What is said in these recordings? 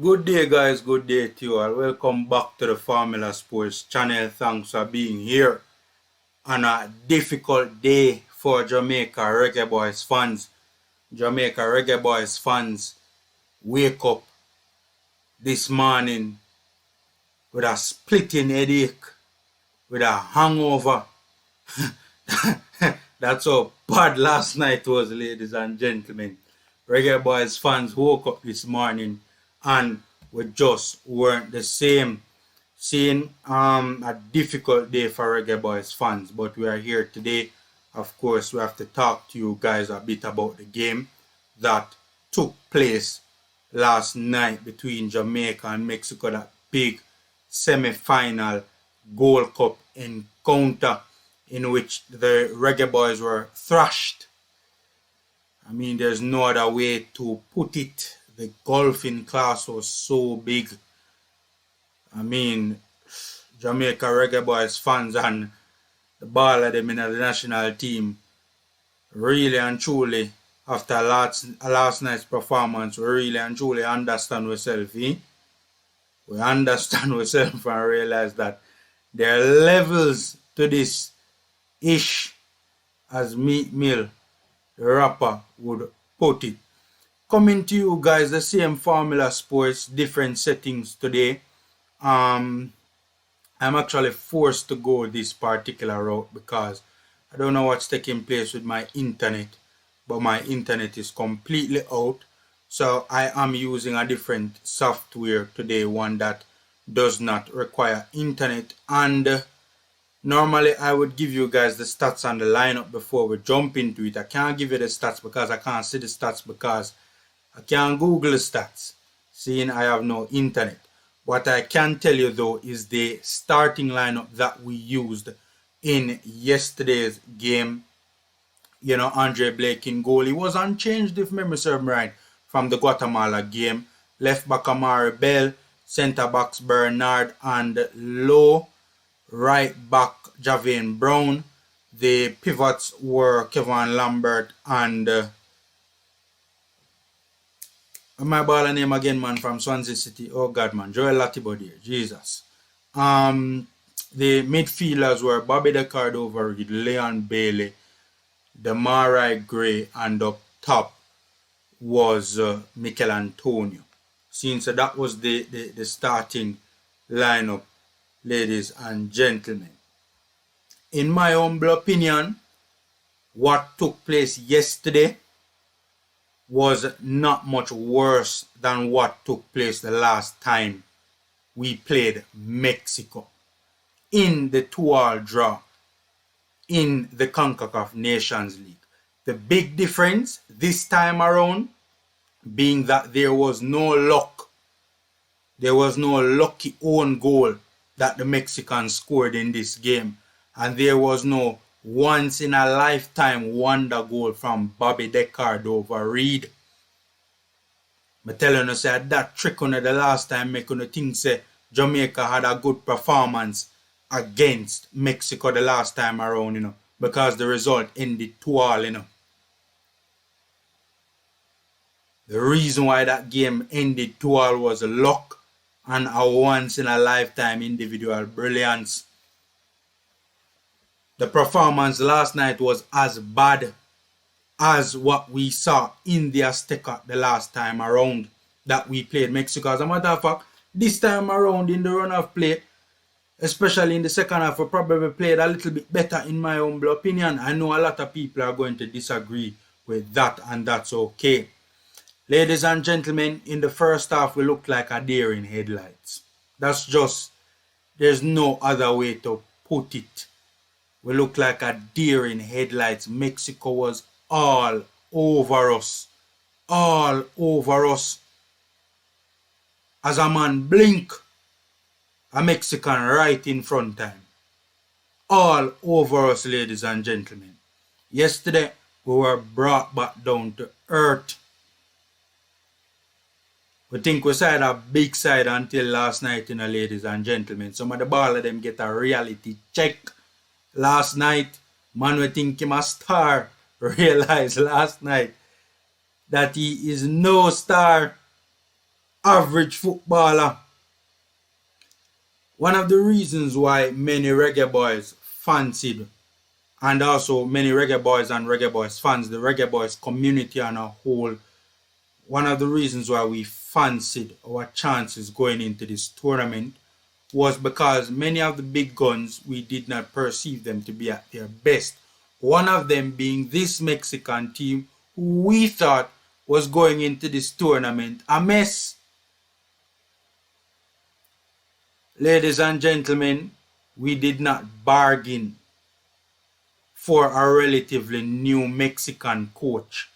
Good day, guys. Good day to you all. Welcome back to the Formula Sports channel. Thanks for being here on a difficult day for Jamaica Reggae Boyz fans. Jamaica Reggae Boyz fans wake up this morning with a splitting headache, with a hangover. That's how bad last night was, ladies and gentlemen. Reggae Boyz fans woke up this morning and we just weren't the same. Seeing a difficult day for Reggae Boyz fans, but we are here today. Of course, we have to talk to you guys a bit about the game that took place last night between Jamaica and Mexico, that big semi-final Gold Cup encounter in which the Reggae Boyz were thrashed. I mean, there's no other way to put it. The golfing class was so big. I mean, Jamaica Reggae Boyz fans and the ball of them in the national team, really and truly, after last night's performance, we really and truly understand ourselves. We understand ourselves and realize that there are levels to this ish, as Meat Mill, the rapper, would put it. Coming to you guys, the same Formula Sports, different settings today. I'm actually forced to go this particular route because I don't know what's taking place with my internet, but my internet is completely out. So I am using a different software today, one that does not require internet. And normally I would give you guys the stats on the lineup before we jump into it. I can't give you the stats because I can't see the stats because I can't Google the stats, seeing I have no internet. What I can tell you though is the starting lineup that we used in yesterday's game. You know, Andre Blake in goal. He was unchanged, if memory serves me right, from the Guatemala game. Left back Amari Bell, centre backs Bernard and Low, right back Javane Brown. The pivots were Kevin Lambert and my baller name again, man, from Swansea City. Oh God, man, Joel Latibeaudiere, Jesus. The midfielders were Bobby the Cardova, Leon Bailey, Demarai Gray, and up top was Mikel Antonio. Since that was the starting lineup, ladies and gentlemen. In my humble opinion, what took place yesterday was not much worse than what took place the last time we played Mexico in the 2-all draw in the Concacaf Nations League. The big difference this time around being that there was no luck. There was no lucky own goal that the Mexicans scored in this game. And there was no once-in-a-lifetime wonder goal from Bobby the Cardova Reed. I'm telling you, say that trick on the last time make you think say Jamaica had a good performance against Mexico the last time around, you know, because the result ended 2-all, you know. The reason why that game ended 2-all was luck and a once-in-a-lifetime individual brilliance. The performance last night was as bad as what we saw in the Azteca the last time around that we played Mexico. As a matter of fact, this time around in the run of play, especially in the second half, we probably played a little bit better in my humble opinion. I know a lot of people are going to disagree with that, and that's okay. Ladies and gentlemen, in the first half, we looked like a deer in headlights. That's just, there's no other way to put it. We looked like a deer in headlights. Mexico was all over us. All over us. As a man blink, a Mexican right in front of him. All over us, ladies and gentlemen. Yesterday, we were brought back down to earth. We think we saw a big side until last night, you know, ladies and gentlemen. Some of the ball of them get a reality check. Last night, man, we think him a star. Realized last night that he is no star. average footballer. One of the reasons why many Reggae Boyz fancied, and also many Reggae Boyz and Reggae Boyz fans, the Reggae Boyz community on a whole, one of the reasons why we fancied our chances going into this tournament was because many of the big guns, we did not perceive them to be at their best. One of them being this Mexican team, who we thought was going into this tournament a mess. Ladies and gentlemen, we did not bargain for a relatively new Mexican coach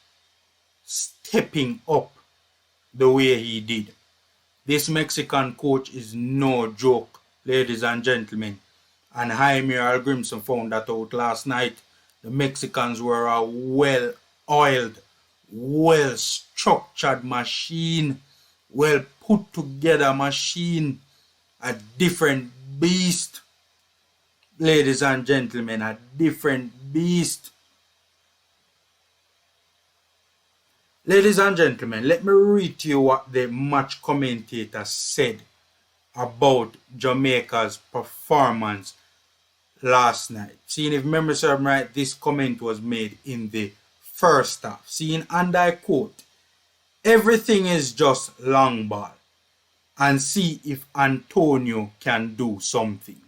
stepping up the way he did. This Mexican coach is no joke, ladies and gentlemen. And Jaime Grimson found that out last night. The Mexicans were a well-oiled, well-structured machine, well-put-together machine, a different beast. Ladies and gentlemen, a different beast. Ladies and gentlemen, let me read to you what the match commentator said about Jamaica's performance last night. Seeing if memory serves me right, this comment was made in the first half. Seeing, and I quote, "Everything is just long ball and see if Antonio can do something."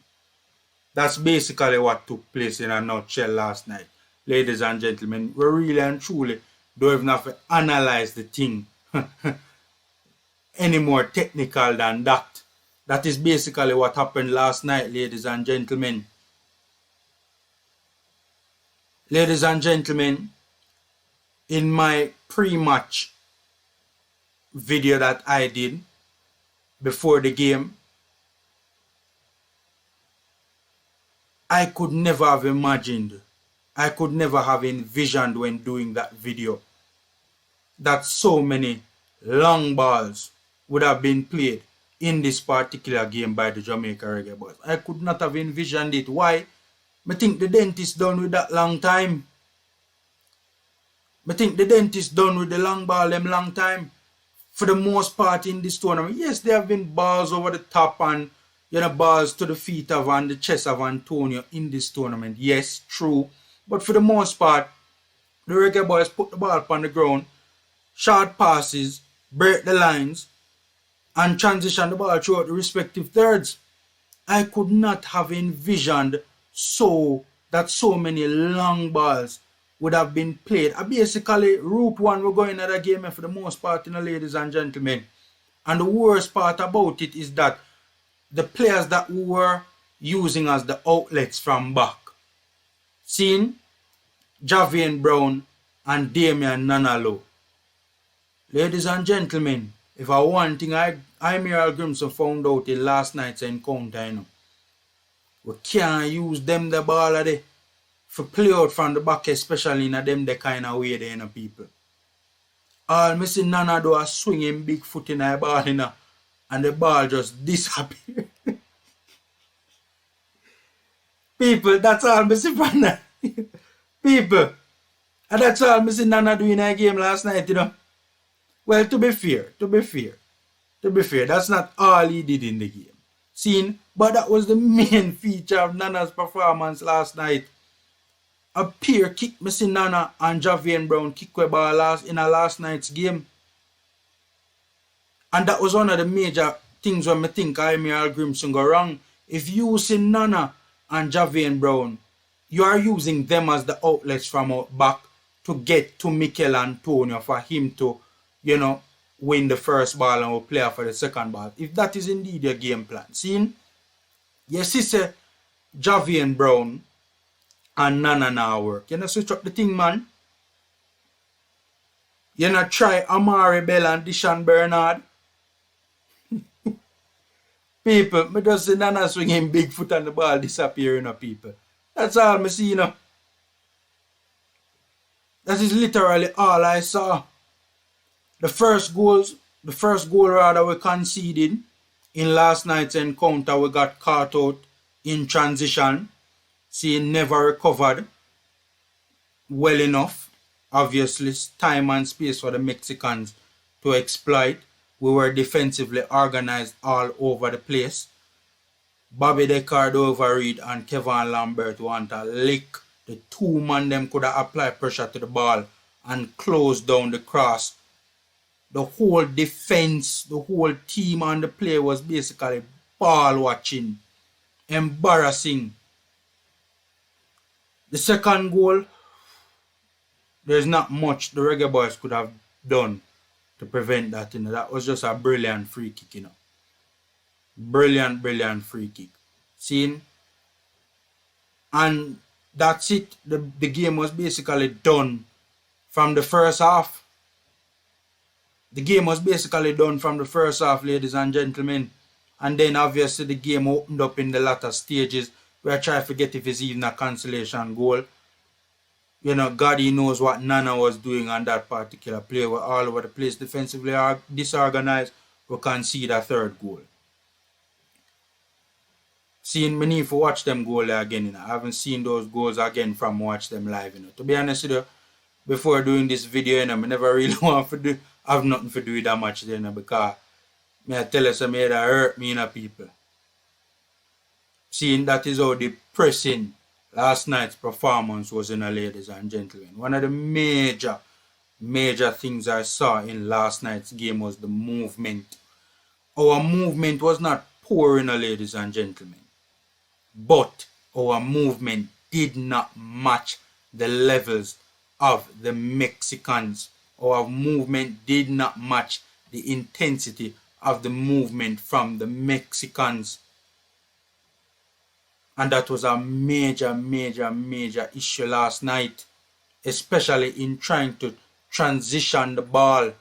That's basically what took place in a nutshell last night. Ladies and gentlemen, we really and truly don't even have to analyze the thing any more technical than that. That is basically what happened last night, ladies and gentlemen. Ladies and gentlemen, in my pre-match video that I did before the game, I could never have imagined, I could never have envisioned when doing that video that so many long balls would have been played in this particular game by the Jamaica Reggae Boyz. I could not have envisioned it. Why? I think the dentist done with that long time. I think the dentist done with the long ball them long time. For the most part in this tournament, yes, there have been balls over the top and balls to the feet of and the chest of Antonio in this tournament. Yes, true. But for the most part, the Reggae Boyz put the ball upon the ground, short passes, break the lines, and transition the ball throughout the respective thirds. I could not have envisioned that so many long balls would have been played. Basically, Route 1 we're going at a game for the most part, ladies and gentlemen. And the worst part about it is that the players that we were using as the outlets from back, seeing Javian Brown and Damian Nanalo. Ladies and gentlemen, if I one thing Miral Grimson found out in last night's encounter, we can't use them the ball there for play out from the back, especially in them the kind of way there, people. All me see Nana do a swinging big foot in the ball, and the ball just disappear. People, that's all me see from that. People, and that's all me see Nana do in a game last night, Well, to be fair, that's not all he did in the game. Seen, but that was the main feature of Nana's performance last night. A pair kick me see Nana and Javian Brown kick the ball in a last night's game. And that was one of the major things when I think Miral Grimson go wrong. If you see Nana and Javian Brown, you are using them as the outlets from out back to get to Mikel Antonio for him to, win the first ball and will play for the second ball. If that is indeed your game plan. See, yes, he said Javian Brown and Nana now work. Switch up the thing, man. Try Amari Bell and DishonBernard. People, me just see Nana swinging big foot and the ball disappearing, people. That's all me see, That is literally all I saw. The first goal we conceded in last night's encounter, we got caught out in transition. See, never recovered well enough. Obviously, time and space for the Mexicans to exploit. We were defensively organized all over the place. Bobby the Cordova-Reid and Kevin Lambert want to lick. The two man them could have applied pressure to the ball and close down the cross. The whole defense, the whole team and the play was basically ball watching. Embarrassing. The second goal, there's not much the Reggae Boyz could have done to prevent that. That was just a brilliant free kick. Brilliant free kick. Seeing? And that's it. The game was basically done from the first half. The game was basically done from the first half, ladies and gentlemen. And then obviously the game opened up in the latter stages. We are trying to forget if it's even a consolation goal. God, he knows what Nana was doing on that particular play. We're all over the place, defensively disorganized. We concede a third goal. Seeing me need to watch them goal again. I haven't seen those goals again from watch them live. To be honest with you, before doing this video, I never really want to do. I have nothing to do with that much because I tell you something that hurt me, people. Seeing that is how depressing last night's performance was, ladies and gentlemen. One of the major things I saw in last night's game was the movement. Our movement was not poor, ladies and gentlemen. But our movement did not match the levels of the Mexicans. Our movement did not match the intensity of the movement from the Mexicans. And that was a major issue last night, especially in trying to transition the ball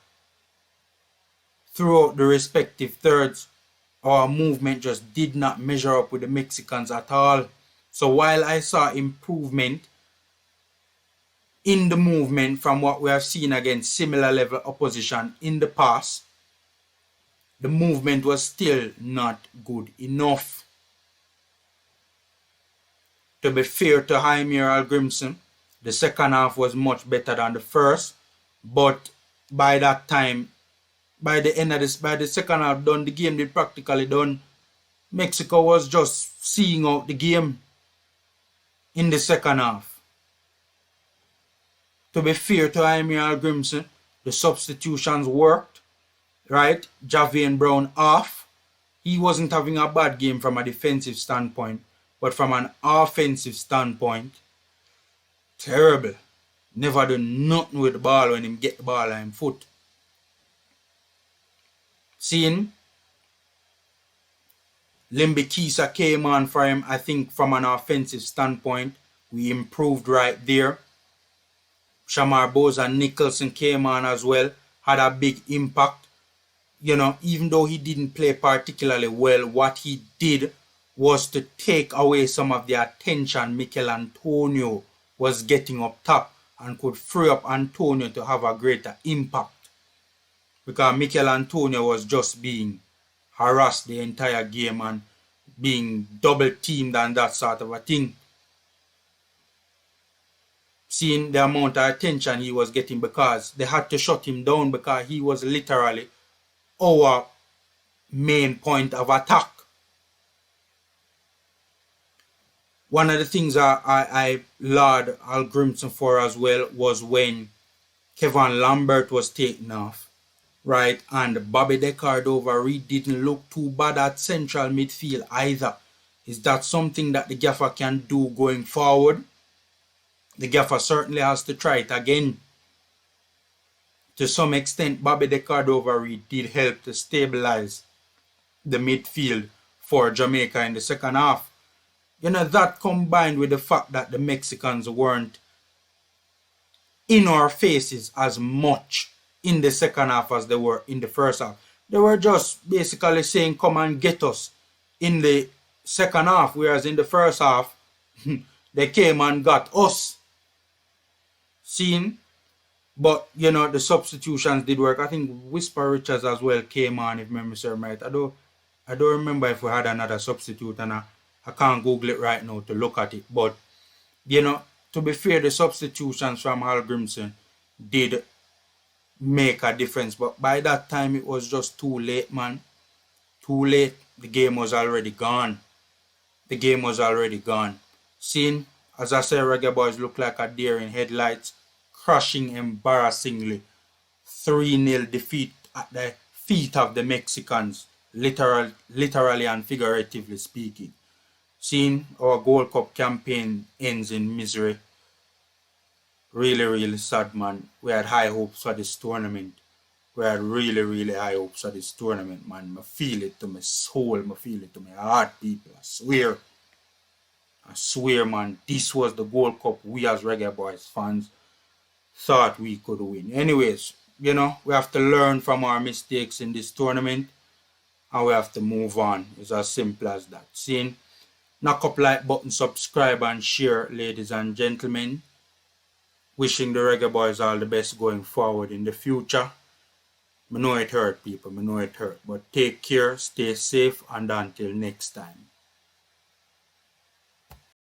throughout the respective thirds. Our movement just did not measure up with the Mexicans at all. So while I saw improvement in the movement from what we have seen against similar level opposition in the past, the movement was still not good enough. To be fair to Jaime Grimson, the second half was much better than the first, but by that time, by the second half done, the game did practically done. Mexico was just seeing out the game in the second half. To be fair to Jaime Grimson, the substitutions worked, right? Javian Brown off. He wasn't having a bad game from a defensive standpoint, but from an offensive standpoint, terrible. Never do nothing with the ball when him get the ball on him foot. Seeing Limbikisa came on for him, I think from an offensive standpoint, we improved right there. Shamar Bowes and Nicholson came on as well, had a big impact. Even though he didn't play particularly well, what he did was to take away some of the attention Mikel Antonio was getting up top and could free up Antonio to have a greater impact. Because Mikel Antonio was just being harassed the entire game and being double teamed and that sort of a thing. Seeing the amount of attention he was getting, because they had to shut him down because he was literally our main point of attack. One of the things I laud Al Grimson for as well was when Kevin Lambert was taken off, right? And Bobby the Cordova-Reid didn't look too bad at central midfield either. Is that something that the gaffer can do going forward? The gaffer certainly has to try it again. To some extent, Bobby the Cordova-Reid did help to stabilize the midfield for Jamaica in the second half. That combined with the fact that the Mexicans weren't in our faces as much in the second half as they were in the first half. They were just basically saying, come and get us in the second half, whereas in the first half, they came and got us. Seeing? But, the substitutions did work. I think Whisper Richards as well came on, if memory serves right. I don't remember if we had another substitute, and I can't Google it right now to look at it. But, to be fair, the substitutions from Al Grimson did make a difference. But by that time, it was just too late, man. Too late. The game was already gone. The game was already gone. Seeing, as I said, Reggae Boyz look like a deer in headlights, crushing embarrassingly 3-0 defeat at the feet of the Mexicans, literally and figuratively speaking. Seeing our Gold Cup campaign ends in misery. Really, really sad, man. We had high hopes for this tournament. We had really, really high hopes for this tournament, man. I feel it to my soul. I feel it to my heart, people. I swear. I swear, man. This was the Gold Cup we as Reggae Boyz fans thought we could win. Anyways, we have to learn from our mistakes in this tournament and we have to move on. It's as simple as that. Seeing, knock up like button, subscribe and share, ladies and gentlemen. Wishing the Reggae Boyz all the best going forward in the future. I know it hurt, people. I know it hurt. But take care, stay safe, and until next time.